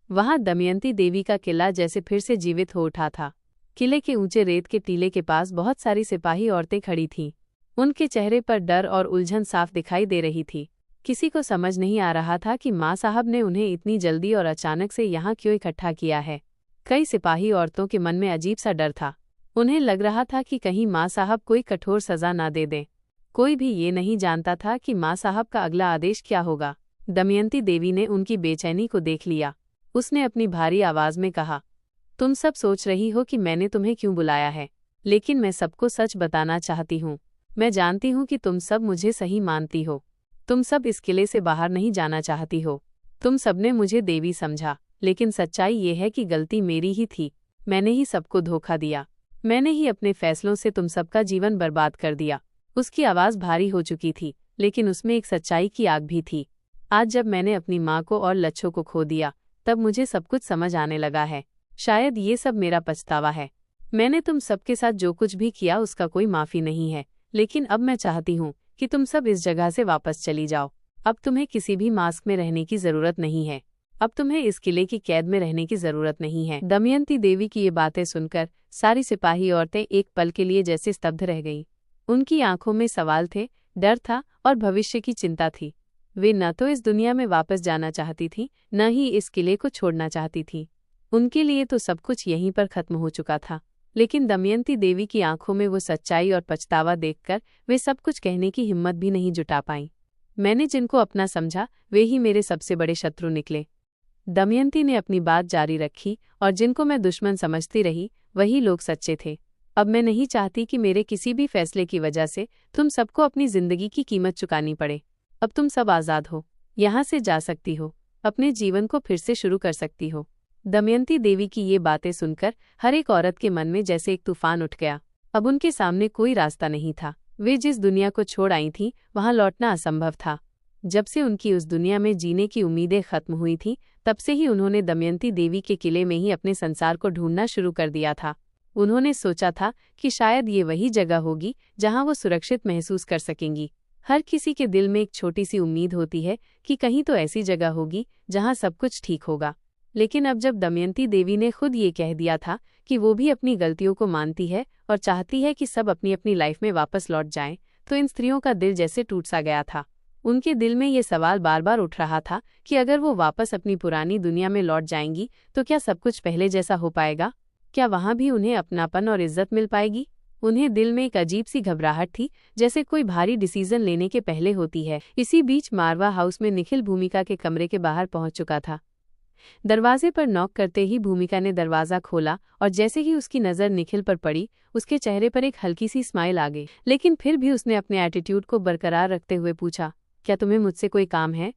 वहां दमयंती देवी का किला जैसे फिर से जीवित हो उठा था। किले के ऊंचे रेत के टीले के पास बहुत सारी सिपाही औरतें खड़ी थीं। उनके चेहरे पर डर और उलझन साफ दिखाई दे रही थी। किसी को समझ नहीं आ रहा था कि माँ साहब ने उन्हें इतनी जल्दी और अचानक से यहाँ क्यों इकट्ठा किया है। कई सिपाही औरतों के मन में अजीब सा डर था। उन्हें लग रहा था कि कहीं माँ साहब कोई कठोर सजा ना दे दें। कोई भी ये नहीं जानता था कि माँ साहब का अगला आदेश क्या होगा। दमयंती देवी ने उनकी बेचैनी को देख लिया। उसने अपनी भारी आवाज में कहा, तुम सब सोच रही हो कि मैंने तुम्हें क्यों बुलाया है, लेकिन मैं सबको सच बताना चाहती हूँ। मैं जानती हूँ कि तुम सब मुझे सही मानती हो। तुम सब इस किले से बाहर नहीं जाना चाहती हो। तुम सबने मुझे देवी समझा, लेकिन सच्चाई ये है कि गलती मेरी ही थी। मैंने ही सबको धोखा दिया। मैंने ही अपने फैसलों से तुम सबका जीवन बर्बाद कर दिया। उसकी आवाज़ भारी हो चुकी थी, लेकिन उसमें एक सच्चाई की आग भी थी। आज जब मैंने अपनी माँ को और लच्छों को खो दिया, तब मुझे सब कुछ समझ आने लगा है। शायद ये सब मेरा पछतावा है। मैंने तुम सबके साथ जो कुछ भी किया उसका कोई माफ़ी नहीं है, लेकिन अब मैं चाहती हूँ कि तुम सब इस जगह से वापस चली जाओ। अब तुम्हें किसी भी मास्क में रहने की जरूरत नहीं है। अब तुम्हें इस किले की कैद में रहने की जरूरत नहीं है। दमयंती देवी की ये बातें सुनकर सारी सिपाही औरतें एक पल के लिए जैसे स्तब्ध रह गईं। उनकी आंखों में सवाल थे, डर था और भविष्य की चिंता थी। वे न तो इस दुनिया में वापस जाना चाहती थीं, न ही इस किले को छोड़ना चाहती थीं। उनके लिए तो सब कुछ यहीं पर खत्म हो चुका था। लेकिन दमयंती देवी की आंखों में वो सच्चाई और पछतावा देखकर वे सब कुछ कहने की हिम्मत भी नहीं जुटा पाईं। मैंने जिनको अपना समझा वे ही मेरे सबसे बड़े शत्रु निकले। दमयंती ने अपनी बात जारी रखी, और जिनको मैं दुश्मन समझती रही वही लोग सच्चे थे। अब मैं नहीं चाहती कि मेरे किसी भी फैसले की वजह से तुम सबको अपनी जिंदगी की कीमत चुकानी पड़े। अब तुम सब आज़ाद हो, यहाँ से जा सकती हो, अपने जीवन को फिर से शुरू कर सकती हो। दमयंती देवी की ये बातें सुनकर हर एक औरत के मन में जैसे एक तूफान उठ गया। अब उनके सामने कोई रास्ता नहीं था। वे जिस दुनिया को छोड़ आई थीं, वहां लौटना असंभव था। जब से उनकी उस दुनिया में जीने की उम्मीदें खत्म हुई थीं, तब से ही उन्होंने दमयंती देवी के किले में ही अपने संसार को ढूंढना शुरू कर दिया था। उन्होंने सोचा था कि शायद ये वही जगह होगी जहां वो सुरक्षित महसूस कर सकेंगी। हर किसी के दिल में एक छोटी सी उम्मीद होती है कि कहीं तो ऐसी जगह होगी जहां सब कुछ ठीक होगा। लेकिन अब जब दमयंती देवी ने खुद ये कह दिया था कि वो भी अपनी गलतियों को मानती है और चाहती है कि सब अपनी अपनी लाइफ में वापस लौट जाएं, तो इन स्त्रियों का दिल जैसे टूट सा गया था। उनके दिल में ये सवाल बार बार उठ रहा था कि अगर वो वापस अपनी पुरानी दुनिया में लौट जाएंगी तो क्या सब कुछ पहले जैसा हो पाएगा? क्या वहाँ भी उन्हें अपनापन और इज्जत मिल पाएगी? उन्हें दिल में एक अजीब सी घबराहट थी, जैसे कोई भारी डिसीजन लेने के पहले होती है। इसी बीच मारवा हाउस में निखिल भूमिका के कमरे के बाहर पहुंच चुका था। दरवाजे पर नॉक करते ही भूमिका ने दरवाजा खोला, और जैसे ही उसकी नज़र निखिल पर पड़ी, उसके चेहरे पर एक हल्की सी स्माइल आ गई। लेकिन फिर भी उसने अपने एटीट्यूड को बरकरार रखते हुए पूछा, क्या तुम्हें मुझसे कोई काम है?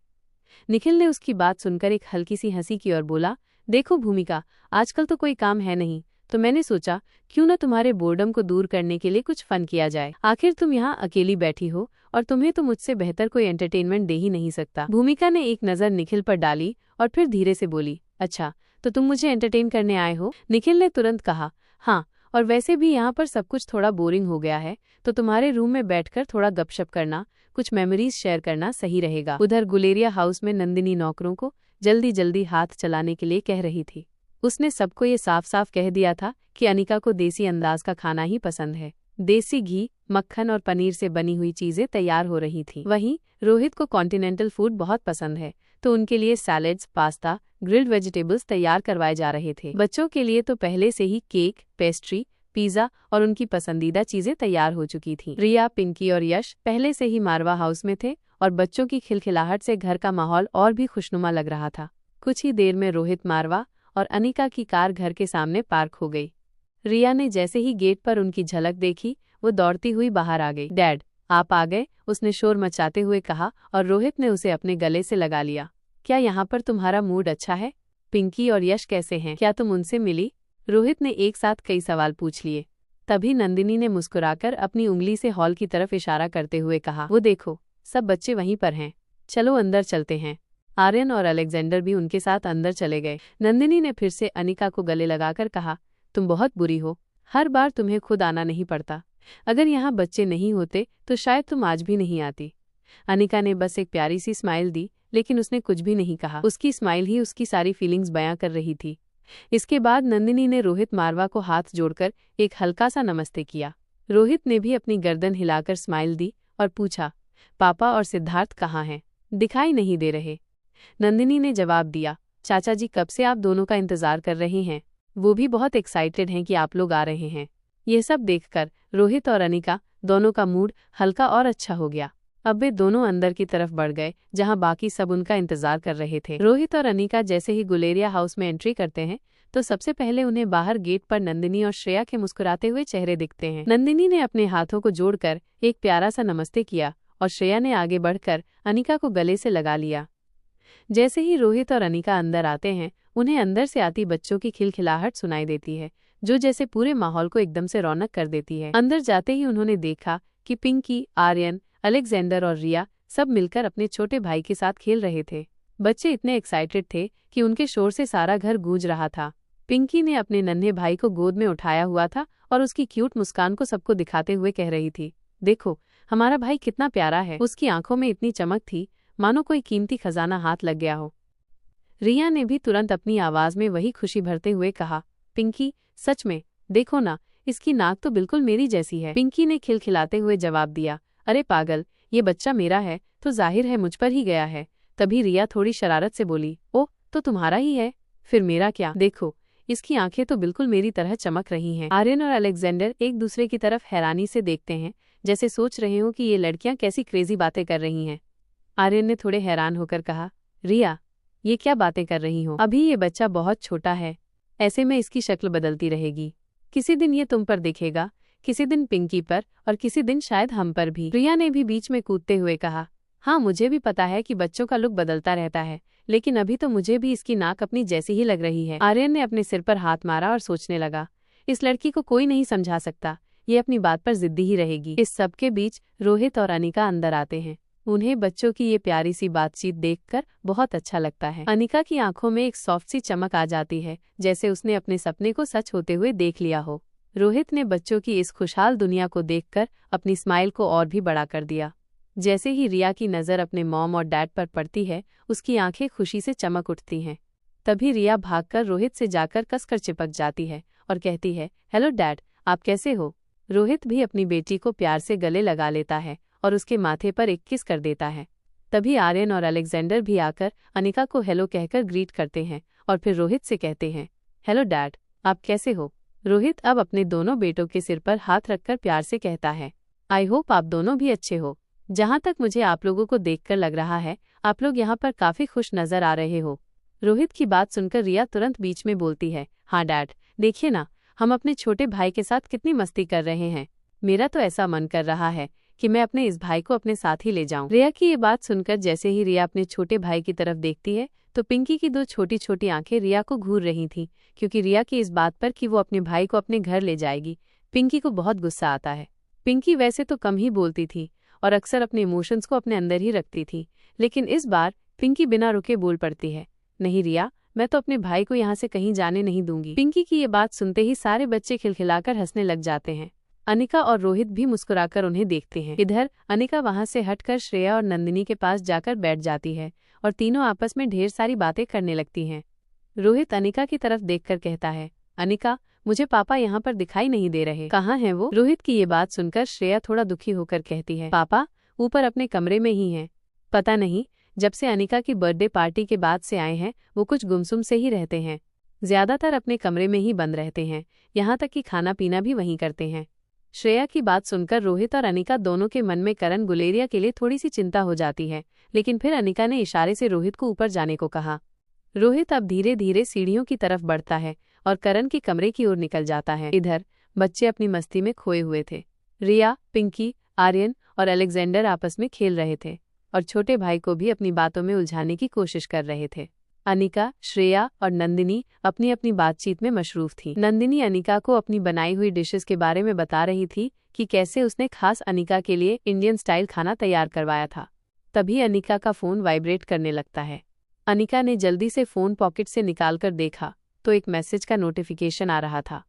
निखिल ने उसकी बात सुनकर एक हल्की सी हंसी की और बोला, देखो भूमिका, आजकल तो कोई काम है नहीं, तो मैंने सोचा क्यों न तुम्हारे बोर्डम को दूर करने के लिए कुछ फन किया जाए। आखिर तुम यहाँ अकेली बैठी हो और तुम्हें तो मुझसे बेहतर कोई एंटरटेनमेंट दे ही नहीं सकता। भूमिका ने एक नज़र निखिल पर डाली और फिर धीरे से बोली, अच्छा तो तुम मुझे एंटरटेन करने आए हो? निखिल ने तुरंत कहा, हाँ, और वैसे भी यहाँ पर सब कुछ थोड़ा बोरिंग हो गया है, तो तुम्हारे रूम में बैठकर थोड़ा गपशप करना, कुछ मेमोरीज शेयर करना सही रहेगा। उधर गुलेरिया हाउस में नंदिनी नौकरों को जल्दी जल्दी हाथ चलाने के लिए कह रही थी। उसने सबको ये साफ साफ कह दिया था कि अनिका को देसी अंदाज का खाना ही पसंद है। देसी घी, मक्खन और पनीर से बनी हुई चीजें तैयार हो रही थीं। वहीं रोहित को कॉन्टिनेंटल फूड बहुत पसंद है, तो उनके लिए सैलेड्स, पास्ता, ग्रिल्ड वेजिटेबल्स तैयार करवाए जा रहे थे। बच्चों के लिए तो पहले से ही केक, पेस्ट्री, पिज्जा और उनकी पसंदीदा चीजें तैयार हो चुकी थीं। रिया, पिंकी और यश पहले से ही मारवा हाउस में थे और बच्चों की खिलखिलाहट से घर का माहौल और भी खुशनुमा लग रहा था। कुछ ही देर में रोहित, मारवा और अनिका की कार घर के सामने पार्क हो गई। रिया ने जैसे ही गेट पर उनकी झलक देखी, वो दौड़ती हुई बाहर आ गई। डैड, आप आ गए, उसने शोर मचाते हुए कहा, और रोहित ने उसे अपने गले से लगा लिया। क्या यहाँ पर तुम्हारा मूड अच्छा है? पिंकी और यश कैसे हैं? क्या तुम उनसे मिली? रोहित ने एक साथ कई सवाल पूछ लिए। तभी नंदिनी ने मुस्कुराकर अपनी उंगली से हॉल की तरफ इशारा करते हुए कहा, वो देखो, सब बच्चे वहीं पर हैं, चलो अंदर चलते हैं। आर्यन और अलेक्जेंडर भी उनके साथ अंदर चले गए। नंदिनी ने फिर से अनिका को गले लगाकर कहा, तुम बहुत बुरी हो, हर बार तुम्हें खुद आना नहीं पड़ता। अगर यहाँ बच्चे नहीं होते तो शायद तुम आज भी नहीं आती। अनिका ने बस एक प्यारी सी स्माइल दी, लेकिन उसने कुछ भी नहीं कहा। उसकी स्माइल ही उसकी सारी फीलिंग्स बयां कर रही थी। इसके बाद नंदिनी ने रोहित मारवा को हाथ जोड़कर एक हल्का सा नमस्ते किया। रोहित ने भी अपनी गर्दन हिलाकर स्माइल दी और पूछा, पापा और सिद्धार्थ कहाँ हैं? दिखाई नहीं दे रहे। नंदिनी ने जवाब दिया, चाचा जी कब से आप दोनों का इंतजार कर रहे हैं, वो भी बहुत एक्साइटेड हैं कि आप लोग आ रहे हैं। यह सब देखकर रोहित और अनिका दोनों का मूड हल्का और अच्छा हो गया। अब वे दोनों अंदर की तरफ बढ़ गए, जहां बाकी सब उनका इंतजार कर रहे थे। रोहित और अनिका जैसे ही गुलेरिया हाउस में एंट्री करते हैं तो सबसे पहले उन्हें बाहर गेट पर नंदिनी और श्रेया के मुस्कुराते हुए चेहरे दिखते हैं। नंदिनी ने अपने हाथों को जोड़कर एक प्यारा सा नमस्ते किया और श्रेया ने आगे बढ़कर अनिका को गले से लगा लिया। जैसे ही रोहित और अनिका अंदर आते हैं, उन्हें अंदर से आती बच्चों की खिलखिलाहट सुनाई देती है, जो जैसे पूरे माहौल को एकदम से रौनक कर देती है। अंदर जाते ही उन्होंने देखा कि पिंकी, आर्यन, अलेक्जेंडर और रिया सब मिलकर अपने छोटे भाई के साथ खेल रहे थे। बच्चे इतने एक्साइटेड थे कि उनके शोर से सारा घर गूंज रहा था। पिंकी ने अपने नन्हे भाई को गोद में उठाया हुआ था और उसकी क्यूट मुस्कान को सबको दिखाते हुए कह रही थी, देखो हमारा भाई कितना प्यारा है। उसकी आंखों में इतनी चमक थी मानो कोई कीमती खजाना हाथ लग गया हो। रिया ने भी तुरंत अपनी आवाज में वही खुशी भरते हुए कहा, पिंकी सच में, देखो ना, इसकी नाक तो बिल्कुल मेरी जैसी है। पिंकी ने खिलखिलाते हुए जवाब दिया, अरे पागल, ये बच्चा मेरा है तो जाहिर है मुझ पर ही गया है। तभी रिया थोड़ी शरारत से बोली, ओह तो तुम्हारा ही है, फिर मेरा क्या? देखो इसकी आंखें तो बिल्कुल मेरी तरह चमक रही हैं। आर्यन और अलेक्जेंडर एक दूसरे की तरफ हैरानी से देखते हैं, जैसे सोच रहे हो कि ये लड़कियां कैसी क्रेजी बातें कर रही हैं। आर्यन ने थोड़े हैरान होकर कहा, रिया ये क्या बातें कर रही हो? अभी ये बच्चा बहुत छोटा है, ऐसे में इसकी शक्ल बदलती रहेगी। किसी दिन ये तुम पर दिखेगा, किसी दिन पिंकी पर और किसी दिन शायद हम पर भी। रिया ने भी बीच में कूदते हुए कहा, हाँ मुझे भी पता है कि बच्चों का लुक बदलता रहता है, लेकिन अभी तो मुझे भी इसकी नाक अपनी जैसी ही लग रही है। आर्यन ने अपने सिर पर हाथ मारा और सोचने लगा, इस लड़की को कोई नहीं समझा सकता, ये अपनी बात पर जिद्दी ही रहेगी। इस सब के बीच रोहित और अनिका अंदर आते हैं। उन्हें बच्चों की ये प्यारी सी बातचीत देखकर बहुत अच्छा लगता है। अनिका की आंखों में एक सॉफ्ट सी चमक आ जाती है, जैसे उसने अपने सपने को सच होते हुए देख लिया हो। रोहित ने बच्चों की इस खुशहाल दुनिया को देखकर अपनी स्माइल को और भी बड़ा कर दिया। जैसे ही रिया की नज़र अपने मॉम और डैड पर पड़ती है, उसकी आंखें खुशी से चमक उठती हैं। तभी रिया भागकर रोहित से जाकर कसकर चिपक जाती है और कहती है, हेलो डैड, आप कैसे हो? रोहित भी अपनी बेटी को प्यार से गले लगा लेता है और उसके माथे पर एक किस कर देता है। तभी आर्यन और अलेक्जेंडर भी आकर अनिका को हेलो कहकर ग्रीट करते हैं और फिर रोहित से कहते हैं, हेलो डैड, आप कैसे हो? रोहित अब अपने दोनों बेटों के सिर पर हाथ रखकर प्यार से कहता है, आई होप आप दोनों भी अच्छे हो। जहाँ तक मुझे आप लोगों को देखकर लग रहा है, आप लोग यहाँ पर काफी खुश नजर आ रहे हो। रोहित की बात सुनकर रिया तुरंत बीच में बोलती है, हाँ डैड, देखिए ना, हम अपने छोटे भाई के साथ कितनी मस्ती कर रहे हैं। मेरा तो ऐसा मन कर रहा है कि मैं अपने इस भाई को अपने साथ ही ले जाऊं। रिया की ये बात सुनकर जैसे ही रिया अपने छोटे भाई की तरफ देखती है तो पिंकी की दो छोटी छोटी आंखें रिया को घूर रही थीं, क्योंकि रिया की इस बात पर कि वो अपने भाई को अपने घर ले जाएगी, पिंकी को बहुत गुस्सा आता है। पिंकी वैसे तो कम ही बोलती थी और अक्सर अपने इमोशंस को अपने अंदर ही रखती थी, लेकिन इस बार पिंकी बिना रुके बोल पड़ती है, नहीं रिया, मैं तो अपने भाई को यहाँ से कहीं जाने नहीं दूंगी। पिंकी की ये बात सुनते ही सारे बच्चे खिलखिलाकर हंसने लग जाते हैं। अनिका और रोहित भी मुस्कुराकर उन्हें देखते हैं। इधर अनिका वहां से हटकर श्रेया और नंदिनी के पास जाकर बैठ जाती है और तीनों आपस में ढेर सारी बातें करने लगती हैं। रोहित अनिका की तरफ देखकर कहता है, अनिका, मुझे पापा यहाँ पर दिखाई नहीं दे रहे, कहाँ हैं वो? रोहित की ये बात सुनकर श्रेया थोड़ा दुखी होकर कहती है, पापा ऊपर अपने कमरे में ही हैं। पता नहीं, जब से अनिका की बर्थडे पार्टी के बाद से आए हैं वो कुछ गुमसुम से ही रहते हैं, ज्यादातर अपने कमरे में ही बंद रहते हैं, यहाँ तक कि खाना पीना भी वहीं करते हैं। श्रेया की बात सुनकर रोहित और अनिका दोनों के मन में करण गुलेरिया के लिए थोड़ी सी चिंता हो जाती है, लेकिन फिर अनिका ने इशारे से रोहित को ऊपर जाने को कहा। रोहित अब धीरे धीरे सीढ़ियों की तरफ बढ़ता है और करण के कमरे की ओर निकल जाता है। इधर बच्चे अपनी मस्ती में खोए हुए थे। रिया, पिंकी, आर्यन और अलेक्जेंडर आपस में खेल रहे थे और छोटे भाई को भी अपनी बातों में उलझाने की कोशिश कर रहे थे। अनिका, श्रेया और नंदिनी अपनी अपनी बातचीत में मशरूफ थी। नंदिनी अनिका को अपनी बनाई हुई डिशेस के बारे में बता रही थी कि कैसे उसने खास अनिका के लिए इंडियन स्टाइल खाना तैयार करवाया था। तभी अनिका का फोन वाइब्रेट करने लगता है। अनिका ने जल्दी से फोन पॉकेट से निकालकर देखा तो एक मैसेज का नोटिफिकेशन आ रहा था।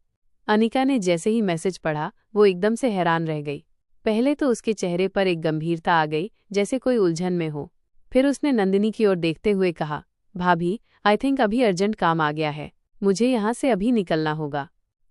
अनिका ने जैसे ही मैसेज पढ़ा वो एकदम से हैरान रह गई। पहले तो उसके चेहरे पर एक गंभीरता आ गई, जैसे कोई उलझन में हो। फिर उसने नंदिनी की ओर देखते हुए कहा, भाभी, आई थिंक अभी अर्जेंट काम आ गया है, मुझे यहाँ से अभी निकलना होगा।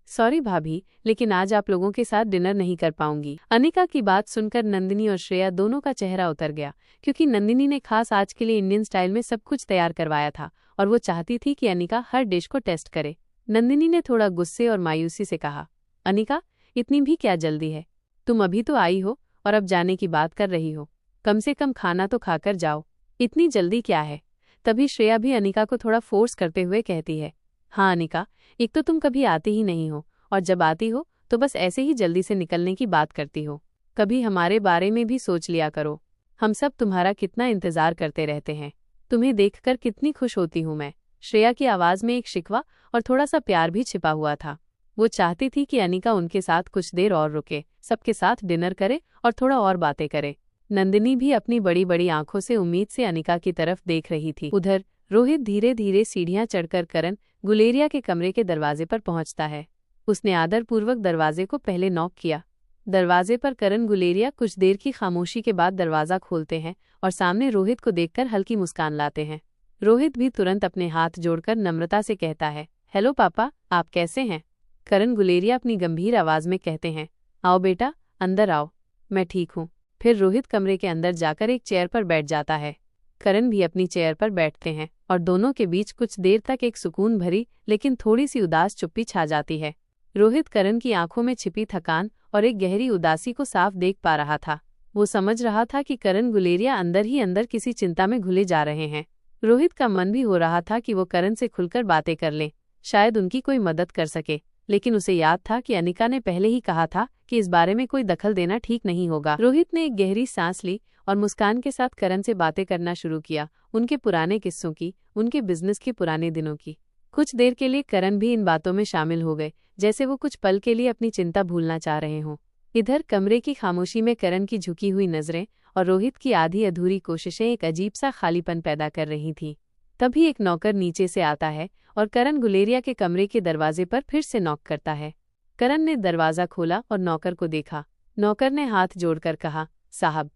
सॉरी भाभी, लेकिन आज आप लोगों के साथ डिनर नहीं कर पाऊंगी। अनिका की बात सुनकर नंदिनी और श्रेया दोनों का चेहरा उतर गया, क्योंकि नंदिनी ने खास आज के लिए इंडियन स्टाइल में सब कुछ तैयार करवाया था और वो चाहती थी कि अनिका हर डिश को टेस्ट करे। नंदिनी ने थोड़ा गुस्से और मायूसी से कहा, अनिका, इतनी भी क्या जल्दी है? तुम अभी तो आई हो और अब जाने की बात कर रही हो। कम से कम खाना तो खाकर जाओ, इतनी जल्दी क्या है? तभी श्रेया भी अनिका को थोड़ा फोर्स करते हुए कहती है, हाँ अनिका, एक तो तुम कभी आती ही नहीं हो और जब आती हो तो बस ऐसे ही जल्दी से निकलने की बात करती हो। कभी हमारे बारे में भी सोच लिया करो। हम सब तुम्हारा कितना इंतजार करते रहते हैं। तुम्हें देखकर कितनी खुश होती हूँ मैं। श्रेया की आवाज में एक शिकवा और थोड़ा सा प्यार भी छिपा हुआ था। वो चाहती थी कि अनिका उनके साथ कुछ देर और रुके, सबके साथ डिनर करे और थोड़ा और बातें करे। नंदिनी भी अपनी बड़ी बड़ी आंखों से उम्मीद से अनिका की तरफ देख रही थी। उधर रोहित धीरे धीरे सीढ़ियां चढ़कर करण गुलेरिया के कमरे के दरवाजे पर पहुंचता है। उसने आदरपूर्वक दरवाजे को पहले नॉक किया। दरवाजे पर करण गुलेरिया कुछ देर की खामोशी के बाद दरवाजा खोलते हैं और सामने रोहित को देखकर हल्की मुस्कान लाते हैं। रोहित भी तुरंत अपने हाथ जोड़कर नम्रता से कहता है, हेलो पापा, आप कैसे हैं? करण गुलेरिया अपनी गंभीर आवाज में कहते हैं, आओ बेटा, अंदर आओ, मैं ठीक हूँ। फिर रोहित कमरे के अंदर जाकर एक चेयर पर बैठ जाता है। करण भी अपनी चेयर पर बैठते हैं और दोनों के बीच कुछ देर तक एक सुकून भरी लेकिन थोड़ी सी उदास चुप्पी छा जाती है। रोहित करण की आंखों में छिपी थकान और एक गहरी उदासी को साफ देख पा रहा था। वो समझ रहा था कि करण गुलेरिया अंदर ही अंदर किसी चिंता में घुले जा रहे हैं। रोहित का मन भी हो रहा था कि वो करण से खुलकर बातें कर ले, शायद उनकी कोई मदद कर सके, लेकिन उसे याद था कि अनिका ने पहले ही कहा था कि इस बारे में कोई दखल देना ठीक नहीं होगा। रोहित ने एक गहरी सांस ली और मुस्कान के साथ करण से बातें करना शुरू किया, उनके पुराने किस्सों की, उनके बिजनेस के पुराने दिनों की। कुछ देर के लिए करण भी इन बातों में शामिल हो गए, जैसे वो कुछ पल के लिए अपनी चिंता भूलना चाह रहे हों। इधर कमरे की खामोशी में करण की झुकी हुई नजरें और रोहित की आधी अधूरी कोशिशें एक अजीब सा खालीपन पैदा कर रही थीं। तभी एक नौकर नीचे से आता है और करण गुलेरिया के कमरे के दरवाजे पर फिर से नॉक करता है। करण ने दरवाजा खोला और नौकर को देखा। नौकर ने हाथ जोड़कर कहा, साहब,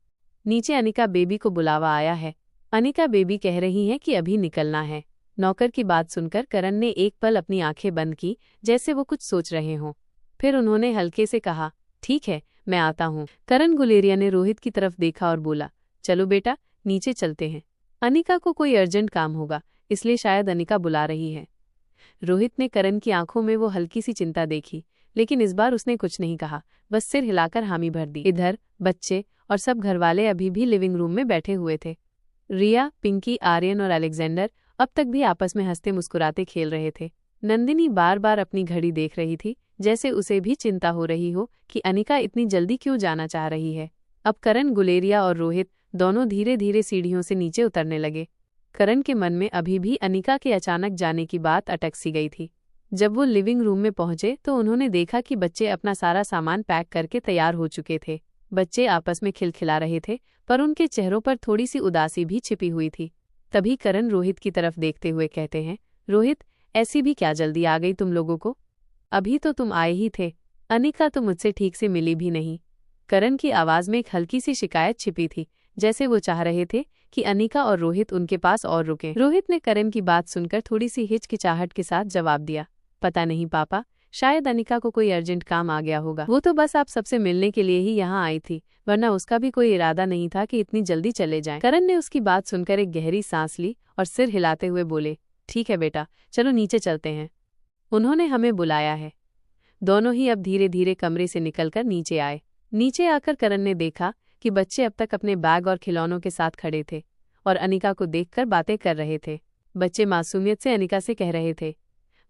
नीचे अनिका बेबी को बुलावा आया है। अनिका बेबी कह रही हैं कि अभी निकलना है। नौकर की बात सुनकर करण ने एक पल अपनी आंखें बंद की, जैसे वो कुछ सोच रहे हों। फिर उन्होंने हल्के से कहा, ठीक है, मैं आता हूँ। करण गुलेरिया ने रोहित की तरफ देखा और बोला, चलो बेटा, नीचे चलते हैं। अनिका को कोई अर्जेंट काम होगा, इसलिए शायद अनिका बुला रही है। रोहित ने करण की आंखों में वो हल्की सी चिंता देखी, लेकिन इस बार उसने कुछ नहीं कहा, बस सिर हिलाकर हामी भर दी। इधर बच्चे और सब घरवाले अभी भी लिविंग रूम में बैठे हुए थे। रिया, पिंकी, आर्यन और अलेक्जेंडर अब तक भी आपस में हंसते मुस्कुराते खेल रहे थे। नंदिनी बार बार अपनी घड़ी देख रही थी, जैसे उसे भी चिंता हो रही हो कि अनिका इतनी जल्दी क्यों जाना चाह रही है। अब करण गुलेरिया और रोहित दोनों धीरे धीरे सीढ़ियों से नीचे उतरने लगे। करण के मन में अभी भी अनिका के अचानक जाने की बात अटक सी गई थी। जब वो लिविंग रूम में पहुंचे तो उन्होंने देखा कि बच्चे अपना सारा सामान पैक करके तैयार हो चुके थे। बच्चे आपस में खिलखिला रहे थे, पर उनके चेहरों पर थोड़ी सी उदासी भी छिपी हुई थी। तभी करण रोहित की तरफ देखते हुए कहते हैं, रोहित, ऐसी भी क्या जल्दी आ गई तुम लोगों को? अभी तो तुम आए ही थे। अनिका तो मुझसे ठीक से मिली भी नहीं। करण की आवाज में एक हल्की सी शिकायत छिपी थी, जैसे वो चाह रहे थे कि अनिका और रोहित उनके पास और रुकें। रोहित ने करण की बात सुनकर थोड़ी सी हिचकिचाहट के साथ जवाब दिया, पता नहीं पापा, शायद अनिका को कोई अर्जेंट काम आ गया होगा। वो तो बस आप सबसे मिलने के लिए ही यहाँ आई थी, वरना उसका भी कोई इरादा नहीं था कि इतनी जल्दी चले जाएं। करण ने उसकी बात सुनकर एक गहरी सांस ली और सिर हिलाते हुए बोले, ठीक है बेटा, चलो नीचे चलते हैं, उन्होंने हमें बुलाया है। दोनों ही अब धीरे धीरे कमरे से निकलकर नीचे आए। नीचे आकर करण ने देखा कि बच्चे अब तक अपने बैग और खिलौनों के साथ खड़े थे और अनिका को देखकर बातें कर रहे थे। बच्चे मासूमियत से अनिका से कह रहे थे,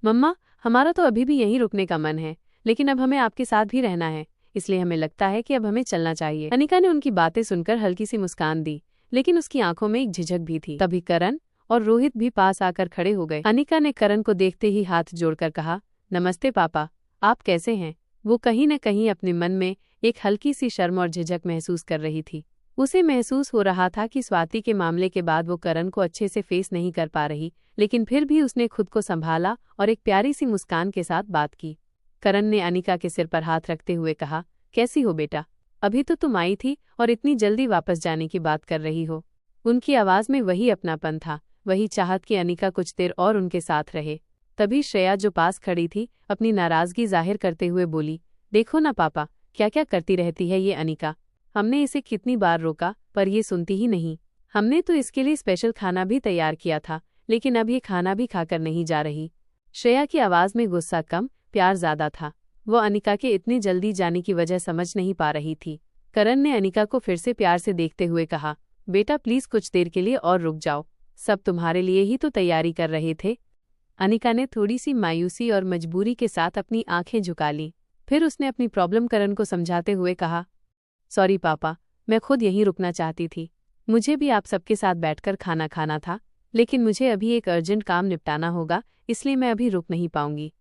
मम्मा, हमारा तो अभी भी यहीं रुकने का मन है, लेकिन अब हमें आपके साथ भी रहना है, इसलिए हमें लगता है कि अब हमें चलना चाहिए। अनिका ने उनकी बातें सुनकर हल्की सी मुस्कान दी, लेकिन उसकी आंखों में एक झिझक भी थी। तभी करण और रोहित भी पास आकर खड़े हो गए। अनिका ने करण को देखते ही हाथ जोड़कर कहा, नमस्ते पापा, आप कैसे हैं? वो कहीं न कहीं अपने मन में एक हल्की सी शर्म और झिझक महसूस कर रही थी। उसे महसूस हो रहा था कि स्वाति के मामले के बाद वो करण को अच्छे से फेस नहीं कर पा रही, लेकिन फिर भी उसने खुद को संभाला और एक प्यारी सी मुस्कान के साथ बात की। करण ने अनिका के सिर पर हाथ रखते हुए कहा, कैसी हो बेटा? अभी तो तुम आई थी और इतनी जल्दी वापस जाने की बात कर रही हो। उनकी आवाज में वही अपनापन था, वही चाहत कि अनिका कुछ देर और उनके साथ रहे। तभी श्रेया जो पास खड़ी थी अपनी नाराजगी जाहिर करते हुए बोली, देखो ना पापा, क्या क्या करती रहती है ये अनिका। हमने इसे कितनी बार रोका पर ये सुनती ही नहीं। हमने तो इसके लिए स्पेशल खाना भी तैयार किया था, लेकिन अब ये खाना भी खाकर नहीं जा रही। श्रेया की आवाज में गुस्सा कम, प्यार ज्यादा था। वो अनिका के इतने जल्दी जाने की वजह समझ नहीं पा रही थी। करण ने अनिका को फिर से प्यार से देखते हुए कहा, बेटा प्लीज कुछ देर के लिए और रुक जाओ, सब तुम्हारे लिए ही तो तैयारी कर रहे थे। अनिका ने थोड़ी सी मायूसी और मजबूरी के साथ अपनी आंखें झुका ली। फिर उसने अपनी प्रॉब्लम करण को समझाते हुए कहा, सॉरी पापा, मैं खुद यहीं रुकना चाहती थी। मुझे भी आप सबके साथ बैठकर खाना खाना था, लेकिन मुझे अभी एक अर्जेंट काम निपटाना होगा, इसलिए मैं अभी रुक नहीं पाऊंगी।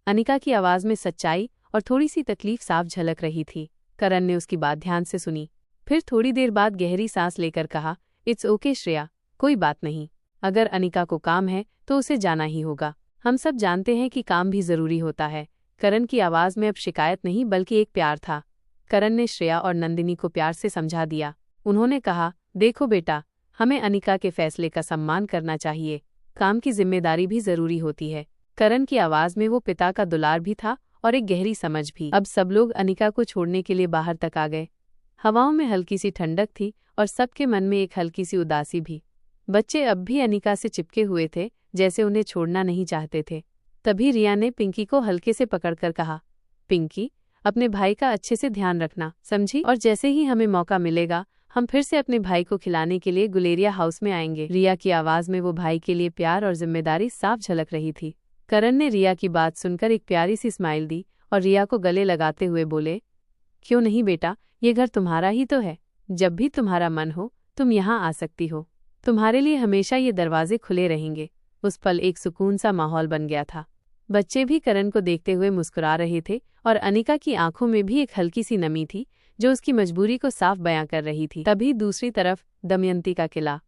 अनिका की आवाज में सच्चाई और थोड़ी सी तकलीफ साफ झलक रही थी। करण ने उसकी बात ध्यान से सुनी, फिर थोड़ी देर बाद गहरी सांस लेकर कहा, इट्स ओके श्रेया, कोई बात नहीं। अगर अनिका को काम है तो उसे जाना ही होगा। हम सब जानते हैं कि काम भी जरूरी होता है। करण की आवाज में अब शिकायत नहीं बल्कि एक प्यार था। करण ने श्रेया और नंदिनी को प्यार से समझा दिया। उन्होंने कहा, देखो बेटा, हमें अनिका के फैसले का सम्मान करना चाहिए। काम की जिम्मेदारी भी जरूरी होती है। करण की आवाज में वो पिता का दुलार भी था और एक गहरी समझ भी। अब सब लोग अनिका को छोड़ने के लिए बाहर तक आ गए। हवाओं में हल्की सी ठंडक थी और सबके मन में एक हल्की सी उदासी भी। बच्चे अब भी अनिका से चिपके हुए थे, जैसे उन्हें छोड़ना नहीं चाहते थे। तभी रिया ने पिंकी को हल्के से पकड़कर कहा, पिंकी, अपने भाई का अच्छे से ध्यान रखना, समझी? और जैसे ही हमें मौका मिलेगा हम फिर से अपने भाई को खिलाने के लिए गुलेरिया हाउस में आएंगे। रिया की आवाज में वो भाई के लिए प्यार और जिम्मेदारी साफ झलक रही थी। करण ने रिया की बात सुनकर एक प्यारी सी स्माइल दी और रिया को गले लगाते हुए बोले, क्यों नहीं बेटा, ये घर तुम्हारा ही तो है। जब भी तुम्हारा मन हो तुम यहाँ आ सकती हो। तुम्हारे लिए हमेशा ये दरवाजे खुले रहेंगे। उस पल एक सुकून सा माहौल बन गया था। बच्चे भी करण को देखते हुए मुस्कुरा रहे थे और अनिका की आंखों में भी एक हल्की सी नमी थी जो उसकी मजबूरी को साफ बयां कर रही थी। तभी दूसरी तरफ दमयंती का किला।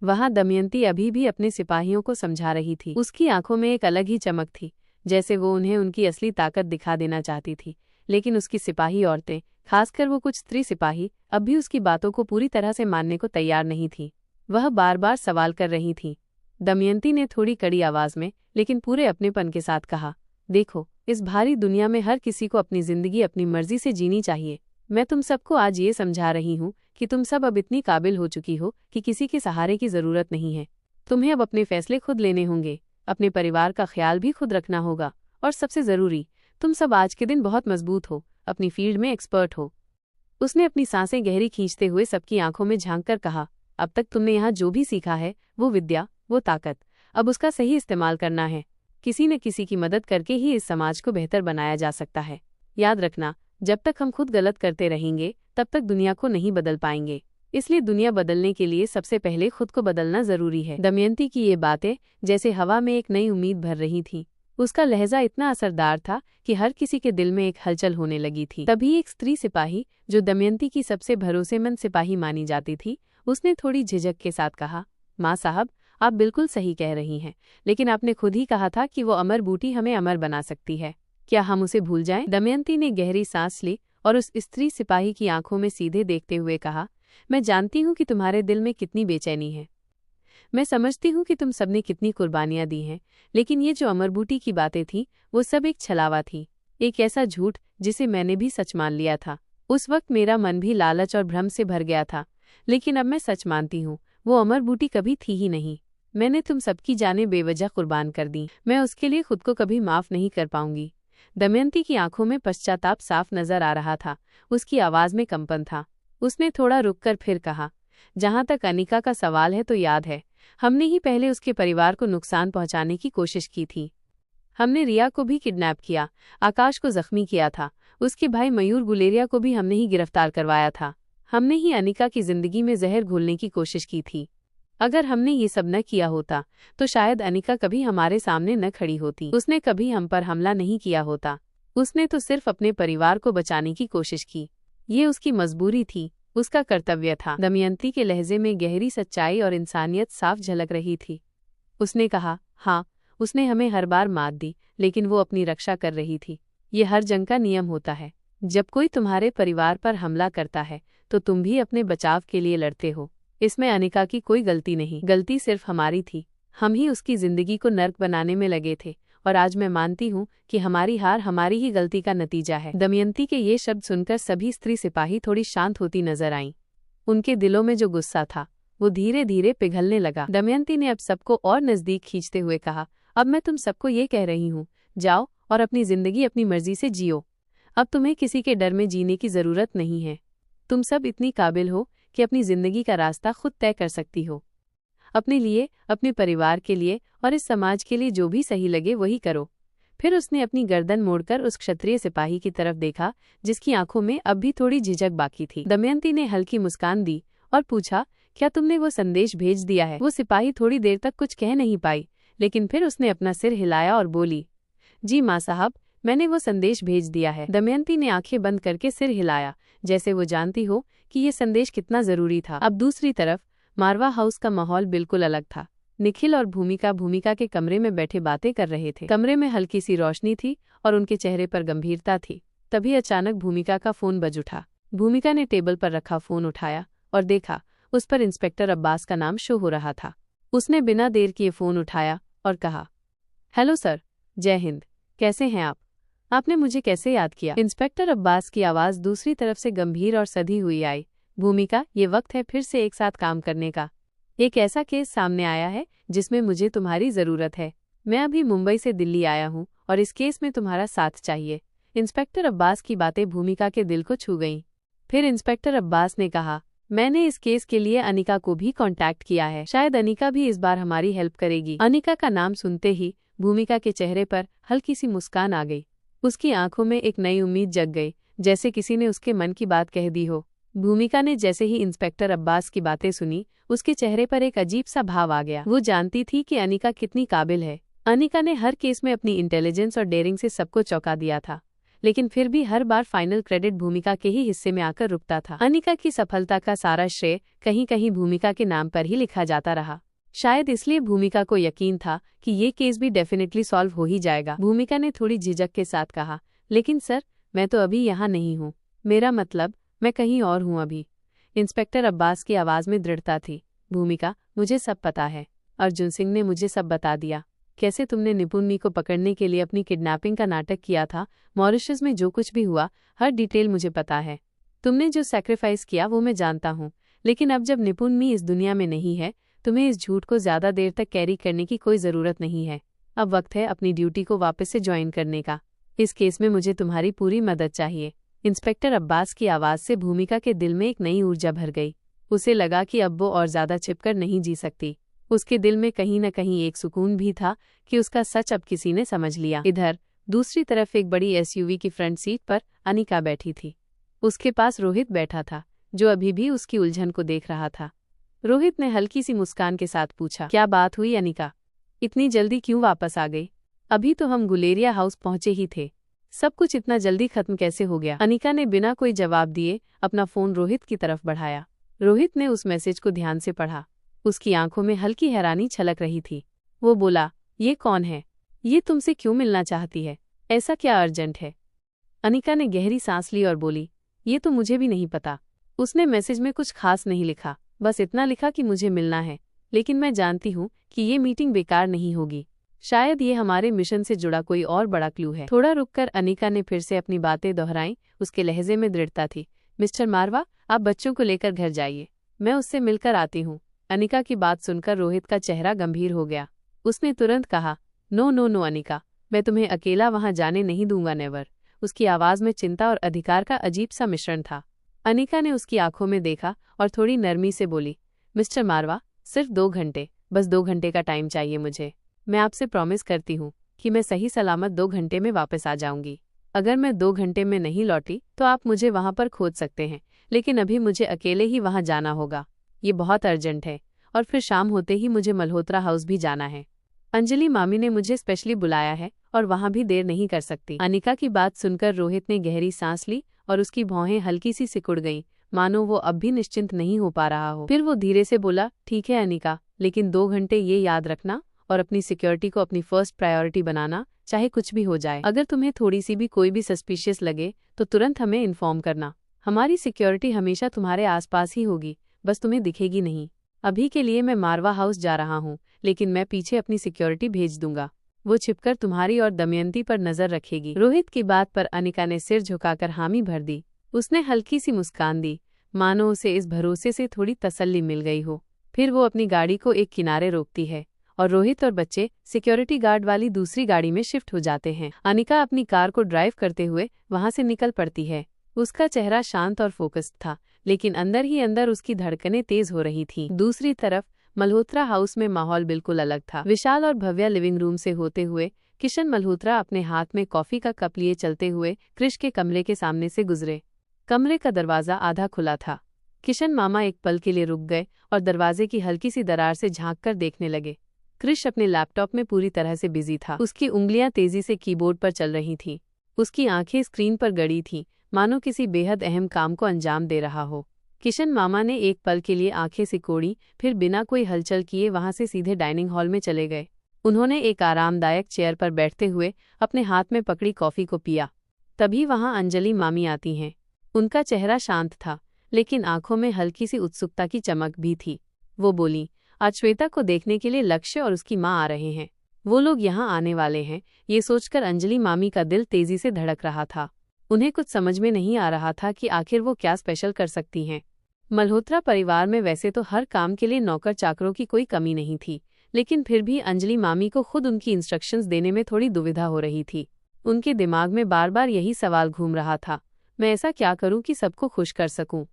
वहां दमयंती अभी भी अपने सिपाहियों को समझा रही थी। उसकी आंखों में एक अलग ही चमक थी, जैसे वो उन्हें उनकी असली ताकत दिखा देना चाहती थी। लेकिन उसकी सिपाही औरतें, खासकर वो कुछ स्त्री सिपाही, अब भी उसकी बातों को पूरी तरह से मानने को तैयार नहीं थी। वह बार बार सवाल कर रही थी। दमयंती ने थोड़ी कड़ी आवाज में लेकिन पूरे अपनेपन के साथ कहा, देखो, इस भारी दुनिया में हर किसी को अपनी जिंदगी अपनी मर्जी से जीनी चाहिए। मैं तुम सबको आज ये समझा रही हूँ कि तुम सब अब इतनी काबिल हो चुकी हो कि किसी के सहारे की जरूरत नहीं है। तुम्हें अब अपने फैसले खुद लेने होंगे, अपने परिवार का ख्याल भी खुद रखना होगा, और सबसे जरूरी, तुम सब आज के दिन बहुत मजबूत हो, अपनी फील्ड में एक्सपर्ट हो। उसने अपनी सांसें गहरी खींचते हुए सबकी आंखों में झांककर कहा, अब तक तुमने यहाँ जो भी सीखा है, वो विद्या, वो ताकत, अब उसका सही इस्तेमाल करना है। किसी न किसी की मदद करके ही इस समाज को बेहतर बनाया जा सकता है। याद रखना, जब तक हम खुद गलत करते रहेंगे तब तक दुनिया को नहीं बदल पाएंगे। इसलिए दुनिया बदलने के लिए सबसे पहले खुद को बदलना जरूरी है। दमयंती की ये बातें जैसे हवा में एक नई उम्मीद भर रही थीं। उसका लहजा इतना असरदार था कि हर किसी के दिल में एक हलचल होने लगी थी। तभी एक स्त्री सिपाही, जो दमयंती की सबसे भरोसेमंद सिपाही मानी जाती थी, उसने थोड़ी झिझक के साथ कहा, माँ साहब, आप बिल्कुल सही कह रही हैं, लेकिन आपने खुद ही कहा था कि वो अमर बूटी हमें अमर बना सकती है। क्या हम उसे भूल जाएं? दमयंती ने गहरी सांस ली और उस स्त्री सिपाही की आंखों में सीधे देखते हुए कहा, मैं जानती हूँ कि तुम्हारे दिल में कितनी बेचैनी है। मैं समझती हूँ कि तुम सबने कितनी कुर्बानियां दी हैं, लेकिन ये जो अमर बूटी की बातें थीं, वो सब एक छलावा थी, एक ऐसा झूठ जिसे मैंने भी सच मान लिया था। उस वक्त मेरा मन भी लालच और भ्रम से भर गया था, लेकिन अब मैं सच मानती हूँ, वो अमर बूटी कभी थी ही नहीं। मैंने तुम सबकी जानें बेवजह कुर्बान कर दी। मैं उसके लिए खुद को कभी माफ नहीं कर पाऊंगी। दमयंती की आंखों में पश्चाताप साफ नजर आ रहा था, उसकी आवाज में कंपन था। उसने थोड़ा रुककर फिर कहा, जहां तक अनिका का सवाल है तो याद है, हमने ही पहले उसके परिवार को नुकसान पहुंचाने की कोशिश की थी। हमने रिया को भी किडनैप किया, आकाश को जख्मी किया था, उसके भाई मयूर गुलेरिया को भी हमने ही गिरफ्तार करवाया था। हमने ही अनिका की जिंदगी में जहर घोलने की कोशिश की थी। अगर हमने ये सब न किया होता तो शायद अनिका कभी हमारे सामने न खड़ी होती। उसने कभी हम पर हमला नहीं किया होता। उसने तो सिर्फ अपने परिवार को बचाने की कोशिश की। ये उसकी मजबूरी थी, उसका कर्तव्य था। दमयंती के लहजे में गहरी सच्चाई और इंसानियत साफ झलक रही थी। उसने कहा, हाँ, उसने हमें हर बार मात दी, लेकिन वो अपनी रक्षा कर रही थी। ये हर जंग का नियम होता है। जब कोई तुम्हारे परिवार पर हमला करता है तो तुम भी अपने बचाव के लिए लड़ते हो। इसमें अनिका की कोई गलती नहीं, गलती सिर्फ हमारी थी। हम ही उसकी जिंदगी को नर्क बनाने में लगे थे और आज मैं मानती हूँ कि हमारी हार हमारी ही गलती का नतीजा है। दमयंती के ये शब्द सुनकर सभी स्त्री सिपाही थोड़ी शांत होती नजर आईं। उनके दिलों में जो गुस्सा था वो धीरे धीरे पिघलने लगा। दमयंती ने अब सबको और नजदीक खींचते हुए कहा, अब मैं तुम सबको ये कह रही हूँ, जाओ और अपनी जिंदगी अपनी मर्जी से जियो। अब तुम्हें किसी के डर में जीने की जरूरत नहीं है। तुम सब इतनी काबिल हो कि अपनी जिंदगी का रास्ता खुद तय कर सकती हो। अपने लिए, अपने परिवार के लिए और इस समाज के लिए जो भी सही लगे वही करो। फिर उसने अपनी गर्दन मोड़कर उस क्षत्रिय सिपाही की तरफ देखा जिसकी आंखों में अब भी थोड़ी झिझक बाकी थी। दमयंती ने हल्की मुस्कान दी और पूछा, क्या तुमने वो संदेश भेज दिया है? वो सिपाही थोड़ी देर तक कुछ कह नहीं पाई, लेकिन फिर उसने अपना सिर हिलाया और बोली, जी माँ साहब, मैंने वो संदेश भेज दिया है। दमयंती ने आंखें बंद करके सिर हिलाया, जैसे वो जानती हो कि ये संदेश कितना जरूरी था। अब दूसरी तरफ मारवा हाउस का माहौल बिल्कुल अलग था। निखिल और भूमिका के कमरे में बैठे बातें कर रहे थे। कमरे में हल्की सी रोशनी थी और उनके चेहरे पर गंभीरता थी। तभी अचानक भूमिका का फोन बज उठा। भूमिका ने टेबल पर रखा फोन उठाया और देखा उस पर इंस्पेक्टर अब्बास का नाम शो हो रहा था। उसने बिना देर किए फोन उठाया और कहा, हेलो सर, जय हिंद, कैसे हैं आप? आपने मुझे कैसे याद किया? इंस्पेक्टर अब्बास की आवाज दूसरी तरफ से गंभीर और सधी हुई आई। भूमिका, ये वक्त है फिर से एक साथ काम करने का। एक ऐसा केस सामने आया है जिसमें मुझे तुम्हारी जरूरत है। मैं अभी मुंबई से दिल्ली आया हूँ और इस केस में तुम्हारा साथ चाहिए। इंस्पेक्टर अब्बास की बातें भूमिका के दिल को छू गईं। फिर इंस्पेक्टर अब्बास ने कहा, मैंने इस केस के लिए अनिका को भी कांटेक्ट किया है। शायद अनिका भी इस बार हमारी हेल्प करेगी। अनिका का नाम सुनते ही भूमिका के चेहरे पर हल्की सी मुस्कान आ गई। उसकी आंखों में एक नई उम्मीद जग गई, जैसे किसी ने उसके मन की बात कह दी हो। भूमिका ने जैसे ही इंस्पेक्टर अब्बास की बातें सुनी, उसके चेहरे पर एक अजीब सा भाव आ गया। वो जानती थी कि अनिका कितनी काबिल है। अनिका ने हर केस में अपनी इंटेलिजेंस और डेयरिंग से सबको चौंका दिया था, लेकिन फिर भी हर बार फाइनल क्रेडिट भूमिका के ही हिस्से में आकर रुकता था। अनिका की सफलता का सारा श्रेय कहीं कहीं भूमिका के नाम पर ही लिखा जाता रहा। शायद इसलिए भूमिका को यकीन था कि ये केस भी डेफिनेटली सॉल्व हो ही जाएगा। भूमिका ने थोड़ी झिझक के साथ कहा, लेकिन सर, मैं तो अभी यहाँ नहीं हूँ। मेरा मतलब, मैं कहीं और हूँ अभी। इंस्पेक्टर अब्बास की आवाज में दृढ़ता थी। भूमिका, मुझे सब पता है। अर्जुन सिंह ने मुझे सब बता दिया। कैसे तुमने निपुणी को पकड़ने के लिए अपनी किडनैपिंग का नाटक किया था, मॉरिशस में जो कुछ भी हुआ, हर डिटेल मुझे पता है। तुमने जो सैक्रिफाइस किया वो मैं जानता हूँ, लेकिन अब जब निपुणी इस दुनिया में नहीं है, तुम्हें इस झूठ को ज्यादा देर तक कैरी करने की कोई जरूरत नहीं है। अब वक्त है अपनी ड्यूटी को वापस से ज्वाइन करने का। इस केस में मुझे तुम्हारी पूरी मदद चाहिए। इंस्पेक्टर अब्बास की आवाज से भूमिका के दिल में एक नई ऊर्जा भर गई। उसे लगा कि अब वो और ज्यादा छिपकर नहीं जी सकती। उसके दिल में कहीं न कहीं एक सुकून भी था कि उसका सच अब किसी ने समझ लिया। इधर दूसरी तरफ एक बड़ी एसयूवी की फ्रंट सीट पर अनिका बैठी थी। उसके पास रोहित बैठा था, जो अभी भी उसकी उलझन को देख रहा था। रोहित ने हल्की सी मुस्कान के साथ पूछा, क्या बात हुई अनिका? इतनी जल्दी क्यों वापस आ गई? अभी तो हम गुलेरिया हाउस पहुंचे ही थे। सब कुछ इतना जल्दी खत्म कैसे हो गया? अनिका ने बिना कोई जवाब दिए अपना फोन रोहित की तरफ बढ़ाया। रोहित ने उस मैसेज को ध्यान से पढ़ा। उसकी आंखों में हल्की हैरानी छलक रही थी। वो बोला, ये कौन है? ये तुमसे क्यों मिलना चाहती है? ऐसा क्या अर्जेंट है? अनिका ने गहरी सांस ली और बोली, ये तो मुझे भी नहीं पता। उसने मैसेज में कुछ खास नहीं लिखा, बस इतना लिखा कि मुझे मिलना है, लेकिन मैं जानती हूँ कि ये मीटिंग बेकार नहीं होगी। शायद ये हमारे मिशन से जुड़ा कोई और बड़ा क्लू है। थोड़ा रुककर अनिका ने फिर से अपनी बातें दोहराईं। उसके लहजे में दृढ़ता थी। मिस्टर मारवा, आप बच्चों को लेकर घर जाइए, मैं उससे मिलकर आती हूँ। अनिका की बात सुनकर रोहित का चेहरा गंभीर हो गया। उसने तुरंत कहा, नो नो नो अनिका, मैं तुम्हें अकेला वहां जाने नहीं दूंगा, नेवर। उसकी आवाज में चिंता और अधिकार का अजीब सा मिश्रण था। अनिका ने उसकी आंखों में देखा और थोड़ी नरमी से बोली, मिस्टर मारवा, सिर्फ 2 घंटे, बस 2 घंटे का टाइम चाहिए मुझे। मैं आपसे प्रॉमिस करती हूँ कि मैं सही सलामत 2 घंटे में वापस आ जाऊंगी। अगर मैं 2 घंटे में नहीं लौटी तो आप मुझे वहां पर खोज सकते हैं, लेकिन अभी मुझे अकेले ही वहां जाना होगा। ये बहुत अर्जेंट है, और फिर शाम होते ही मुझे मल्होत्रा हाउस भी जाना है। अंजलि मामी ने मुझे स्पेशली बुलाया है और वहां भी देर नहीं कर सकती। अनिका की बात सुनकर रोहित ने गहरी सांस ली और उसकी भौहें हल्की सी सिकुड़ गईं, मानो वो अब भी निश्चिंत नहीं हो पा रहा हो। फिर वो धीरे से बोला, ठीक है अनिका, लेकिन 2 घंटे ये याद रखना, और अपनी सिक्योरिटी को अपनी फर्स्ट प्रायोरिटी बनाना, चाहे कुछ भी हो जाए। अगर तुम्हें थोड़ी सी भी कोई भी सस्पिशियस लगे तो तुरंत हमें इन्फॉर्म करना। हमारी सिक्योरिटी हमेशा तुम्हारे आसपास ही होगी, बस तुम्हें दिखेगी नहीं। अभी के लिए मैं मारवा हाउस जा रहा हूँ, लेकिन मैं पीछे अपनी सिक्योरिटी भेज दूंगा। वो छिपकर तुम्हारी और दमयंती पर नजर रखेगी। रोहित की बात पर अनिका ने सिर झुकाकर हामी भर दी। उसने हल्की सी मुस्कान दी, मानो उसे इस भरोसे से थोड़ी तसल्ली मिल गई हो। फिर वो अपनी गाड़ी को एक किनारे रोकती है और रोहित और बच्चे सिक्योरिटी गार्ड वाली दूसरी गाड़ी में शिफ्ट हो जाते हैं। अनिका अपनी कार को ड्राइव करते हुए वहां से निकल पड़ती है। उसका चेहरा शांत और फोकस्ड था, लेकिन अंदर ही अंदर उसकी धड़कनें तेज हो रही थीं। दूसरी तरफ मल्होत्रा हाउस में माहौल बिल्कुल अलग था। विशाल और भव्य लिविंग रूम से होते हुए किशन मल्होत्रा अपने हाथ में कॉफी का कप लिए चलते हुए कृष के कमरे के सामने से गुजरे। कमरे का दरवाजा आधा खुला था। किशन मामा एक पल के लिए रुक गए और दरवाजे की हल्की सी दरार से झांककर देखने लगे। कृष अपने लैपटॉप में पूरी तरह से बिजी था। उसकी उंगलियां तेजी से कीबोर्ड पर चल रही थीं। उसकी आंखें स्क्रीन पर गड़ी थीं, मानो किसी बेहद अहम काम को अंजाम दे रहा हो। किशन मामा ने एक पल के लिए आंखें सिकोड़ी, फिर बिना कोई हलचल किए वहां से सीधे डाइनिंग हॉल में चले गए। उन्होंने एक आरामदायक चेयर पर बैठते हुए अपने हाथ में पकड़ी कॉफी को पिया। तभी वहां अंजलि मामी आती हैं। उनका चेहरा शांत था, लेकिन आंखों में हल्की सी उत्सुकता की चमक भी थी। वो बोली, आज श्वेता को देखने के लिए लक्ष्य और उसकी माँ आ रहे हैं। वो लोग यहाँ आने वाले हैं। ये सोचकर अंजलि मामी का दिल तेजी से धड़क रहा था। उन्हें कुछ समझ में नहीं आ रहा था कि आखिर वो क्या स्पेशल कर सकती हैं। मल्होत्रा परिवार में वैसे तो हर काम के लिए नौकर चाकरों की कोई कमी नहीं थी, लेकिन फिर भी अंजलि मामी को खुद उनकी इंस्ट्रक्शंस देने में थोड़ी दुविधा हो रही थी। उनके दिमाग में बार बार यही सवाल घूम रहा था, मैं ऐसा क्या करूं कि सबको खुश कर सकूं।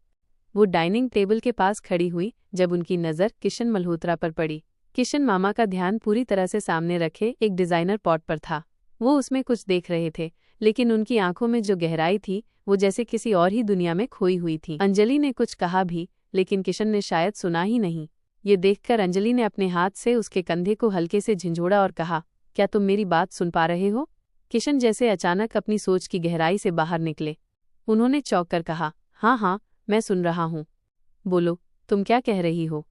वो डाइनिंग टेबल के पास खड़ी हुई जब उनकी नज़र किशन मल्होत्रा पर पड़ी। किशन मामा का ध्यान पूरी तरह से सामने रखे एक डिजाइनर पॉट पर था। वो उसमें कुछ देख रहे थे, लेकिन उनकी आंखों में जो गहराई थी वो जैसे किसी और ही दुनिया में खोई हुई थी। अंजलि ने कुछ कहा भी, लेकिन किशन ने शायद सुना ही नहीं। ये देखकर अंजलि ने अपने हाथ से उसके कंधे को हल्के से झंझोड़ा और कहा, क्या तुम मेरी बात सुन पा रहे हो? किशन जैसे अचानक अपनी सोच की गहराई से बाहर निकले। उन्होंने चौंक कर कहा, हाँ हाँ, मैं सुन रहा हूँ। बोलो, तुम क्या कह रही हो?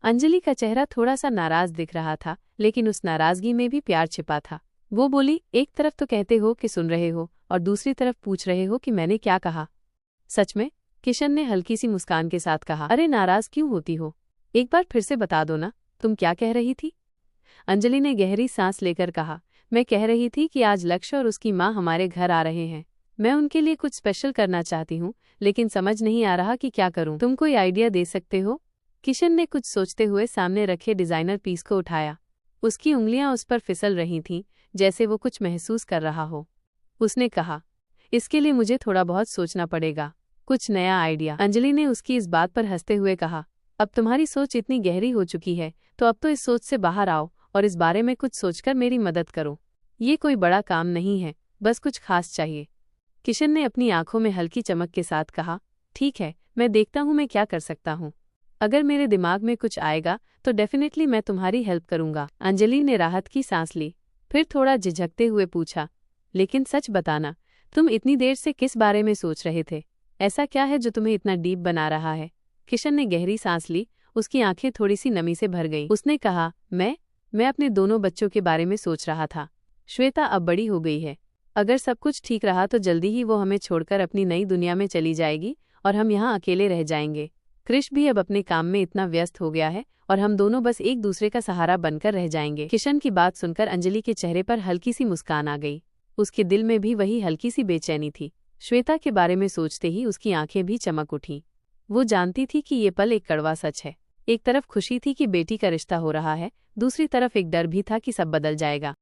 अंजलि का चेहरा थोड़ा सा नाराज दिख रहा था, लेकिन उस नाराजगी में भी प्यार छिपा था। वो बोली, एक तरफ तो कहते हो कि सुन रहे हो और दूसरी तरफ पूछ रहे हो कि मैंने क्या कहा। सच में? किशन ने हल्की सी मुस्कान के साथ कहा, अरे नाराज क्यों होती हो? एक बार फिर से बता दो ना, तुम क्या कह रही थी? अंजलि ने गहरी सांस लेकर कहा, मैं कह रही थी कि आज लक्ष्य और उसकी माँ हमारे घर आ रहे हैं। मैं उनके लिए कुछ स्पेशल करना चाहती हूँ, लेकिन समझ नहीं आ रहा कि क्या करूँ। तुम कोई आइडिया दे सकते हो? किशन ने कुछ सोचते हुए सामने रखे डिजाइनर पीस को उठाया। उसकी उंगलियां उस पर फिसल रही थीं, जैसे वो कुछ महसूस कर रहा हो। उसने कहा, इसके लिए मुझे थोड़ा बहुत सोचना पड़ेगा, कुछ नया आइडिया। अंजलि ने उसकी इस बात पर हंसते हुए कहा, अब तुम्हारी सोच इतनी गहरी हो चुकी है, तो अब तो इस सोच से बाहर आओ और इस बारे में कुछ सोचकर मेरी मदद करो। ये कोई बड़ा काम नहीं है, बस कुछ खास चाहिए। किशन ने अपनी आंखों में हल्की चमक के साथ कहा, ठीक है, मैं देखता हूँ मैं क्या कर सकता हूँ। अगर मेरे दिमाग में कुछ आएगा तो डेफिनेटली मैं तुम्हारी हेल्प करूंगा। अंजलि ने राहत की सांस ली, फिर थोड़ा झिझकते हुए पूछा, लेकिन सच बताना, तुम इतनी देर से किस बारे में सोच रहे थे? ऐसा क्या है जो तुम्हें इतना डीप बना रहा है? किशन ने गहरी सांस ली, उसकी आंखें थोड़ी सी नमी से भर गईं। उसने कहा, मैं अपने दोनों बच्चों के बारे में सोच रहा था। श्वेता अब बड़ी हो गई है। अगर सब कुछ ठीक रहा तो जल्दी ही वो हमें छोड़कर अपनी नई दुनिया में चली जाएगी और हम यहाँ अकेले रह जाएंगे। कृष भी अब अपने काम में इतना व्यस्त हो गया है और हम दोनों बस एक दूसरे का सहारा बनकर रह जाएंगे। किशन की बात सुनकर अंजलि के चेहरे पर हल्की सी मुस्कान आ गई। उसके दिल में भी वही हल्की सी बेचैनी थी। श्वेता के बारे में सोचते ही उसकी आंखें भी चमक उठीं। वो जानती थी कि ये पल एक कड़वा सच है। एक तरफ खुशी थी कि बेटी का रिश्ता हो रहा है, दूसरी तरफ एक डर भी था कि सब बदल जाएगा।